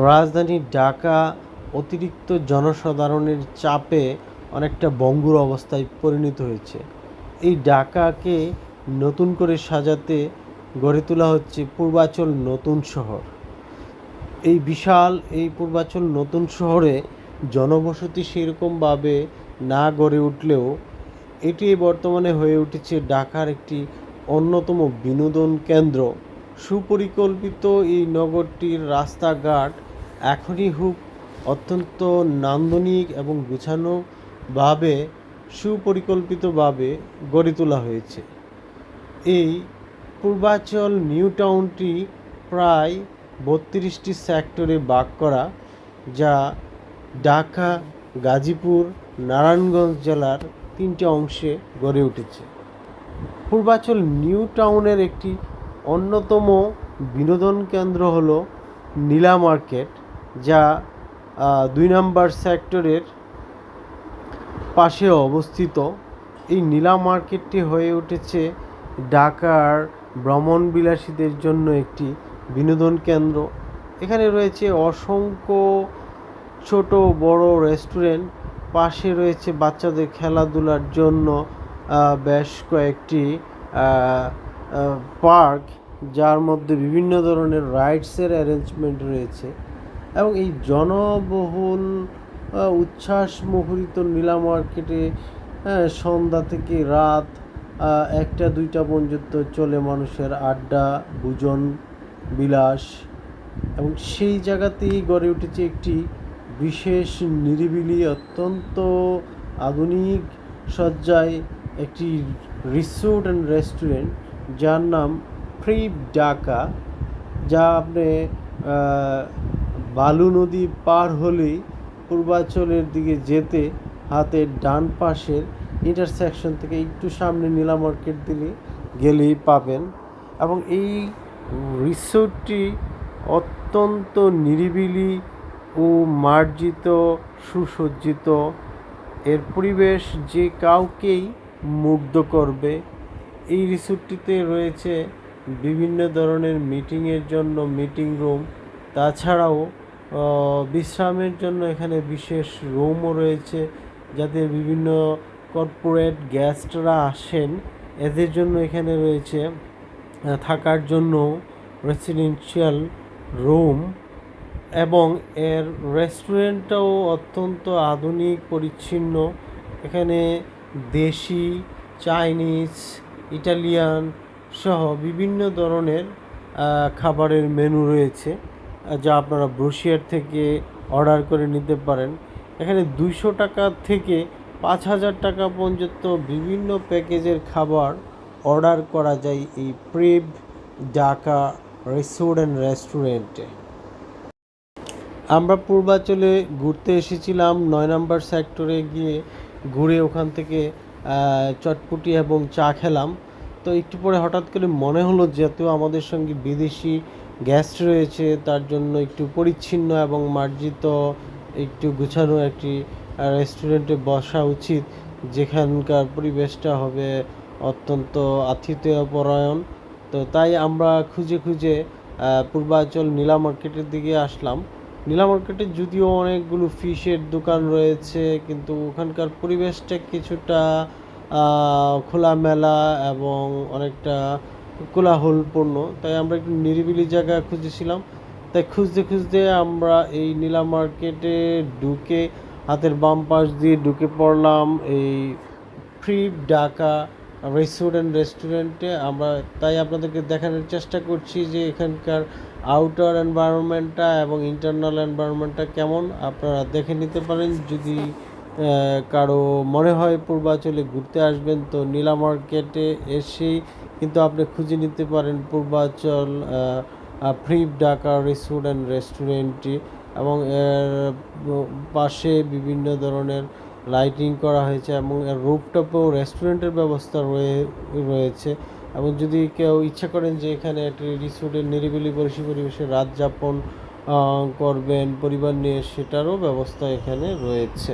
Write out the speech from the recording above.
রাজধানী ঢাকা অতিরিক্ত জনসাধারণের চাপে অনেকটা ভঙ্গুর অবস্থায় পরিণত হয়েছে। এই ঢাকাকে নতুন করে সাজাতে গড়ে তোলা হচ্ছে পূর্বাচল নতুন শহর। এই বিশাল পূর্বাচল নতুন শহরে জনবসতি সেরকমভাবে না গড়ে উঠলেও এটি বর্তমানে হয়ে উঠেছে ঢাকার একটি অন্যতম বিনোদন কেন্দ্র। সুপরিকল্পিত এই নগরটির রাস্তাঘাট এখনই খুব অত্যন্ত নান্দনিক এবং গুছানোভাবে সুপরিকল্পিতভাবে গড়ে তোলা হয়েছে। এই পূর্বাচল নিউ টাউনটি প্রায় 32টি সেক্টরে ভাগ করা, যা ঢাকা, গাজীপুর, নারায়ণগঞ্জ জেলার 3টি অংশে গড়ে উঠেছে। পূর্বাচল নিউ টাউনের একটি অন্যতম বিনোদন কেন্দ্র হলো নীলা মার্কেট, যা 2 নম্বর সেক্টরের পাশে অবস্থিত। এই নীলা মার্কেটটি হয়ে উঠেছে ঢাকার ভ্রমণবিলাসীদের জন্য একটি বিনোদন কেন্দ্র। এখানে রয়েছে অসংখ্য ছোট বড় রেস্টুরেন্ট, পাশে রয়েছে বাচ্চাদের খেলাধুলার জন্য বেশ কয়েকটি পার্ক, যার মধ্যে বিভিন্ন ধরনের রাইডসের অ্যারেঞ্জমেন্ট রয়েছে। এবং এই জনবহুল উচ্ছ্বাস মুখরিত নীলা মার্কেটে সন্ধ্যা থেকে রাত 1টা-2টা পর্যন্ত চলে মানুষের আড্ডা, ভোজন বিলাস। এবং সেই জায়গাতেই গড়ে উঠেছে একটি বিশেষ নিরিবিলি অত্যন্ত আধুনিক সজ্জায় একটি রিসোর্ট অ্যান্ড রেস্টুরেন্ট, যার নাম প্রিপ ঢাকা, যা আপনি বালু নদী পার হলেই পূর্বাচলের দিকে যেতে হাতের ডান পাশের ইন্টারসেকশন থেকে একটু সামনে নীলা মার্কেট দিলে গেলেই পাবেন। এবং এই রিসোর্টটি অত্যন্ত নিরিবিলি ও মার্জিত, সুসজ্জিত। এর পরিবেশ যে কাউকেই মুগ্ধ করবে। এই রিসোর্টটিতে রয়েছে বিভিন্ন ধরনের মিটিংয়ের জন্য মিটিং রুম, তাছাড়াও বিশ্রামের জন্য এখানে বিশেষ রুমও রয়েছে, যাতে বিভিন্ন কর্পোরেট গেস্টরা আসেন এদের জন্য এখানে রয়েছে থাকার জন্য রেসিডেন্সিয়াল রুম। এবং এর রেস্টুরেন্টটাও অত্যন্ত আধুনিক পরিচ্ছন্ন। এখানে দেশি, চাইনিজ, ইটালিয়ান সহ বিভিন্ন ধরনের খাবারের মেনু রয়েছে, যা আপনারা ব্রোশিয়ার থেকে অর্ডার করে নিতে পারেন। এখানে 200 টাকা থেকে 5000 টাকা পর্যন্ত বিভিন্ন প্যাকেজের খাবার অর্ডার করা যায় এই প্রিপ ঢাকা রিসোর্ট অ্যান্ড রেস্টুরেন্টে। আমরা পূর্বাচলে ঘুরতে এসেছিলাম, 9 নম্বর সেক্টরে গিয়ে ঘুরে ওখান থেকে চটপটি এবং চা খেলাম। তো একটু পরে হঠাৎ করে মনে হলো, যেহেতু আমাদের সঙ্গে বিদেশি গেস্ট রয়েছে, তার জন্য একটু পরিচ্ছন্ন এবং মার্জিত, একটু গুছানো একটি রেস্টুরেন্টে বসা উচিত, যেখানকার পরিবেশটা হবে অত্যন্ত আতিথেয়পরায়ণ। তো তাই আমরা খুঁজে খুঁজে পূর্বাচল নীলা মার্কেটের দিকে আসলাম। নীলা মার্কেটে যদিও অনেকগুলো ফিশের দোকান রয়েছে, কিন্তু ওখানকার পরিবেশটা কিছুটা খোলামেলা এবং অনেকটা কোলাহলপূর্ণ। তাই আমরা একটু নিরিবিলি জায়গা খুঁজেছিলাম। তাই খুঁজতে খুঁজতে আমরা এই নীলা মার্কেটে ঢুকে হাতের বাম পাশ দিয়ে ঢুকে পড়লাম এই প্রিপ ঢাকা রিসোর্ট অ্যান্ড রেস্টুরেন্টে। আমরা তাই আপনাদেরকে দেখানোর চেষ্টা করছি যে এখানকার আউটার এনভায়রনমেন্টটা এবং ইন্টারনাল এনভায়রনমেন্টটা কেমন, আপনারা দেখে নিতে পারেন। যদি কারো মনে হয় পূর্বাচলে ঘুরতে আসবেন, তো নীলা মার্কেটে এসেই কিন্তু আপনি খুঁজে নিতে পারেন পূর্বাচল প্রিপ ঢাকা রিসোর্ট অ্যান্ড রেস্টুরেন্টটি। এবং এর পাশে বিভিন্ন ধরনের লাইটিং করা হয়েছে এবং এর রুফটপেও রেস্টুরেন্টের ব্যবস্থা রয়েছে। এবং যদি কেউ ইচ্ছা করেন যে এখানে একটি রিসোর্টের নিরিবিলি পরিবেশে রাত যাপন করবেন পরিবার নিয়ে, সেটারও ব্যবস্থা এখানে রয়েছে।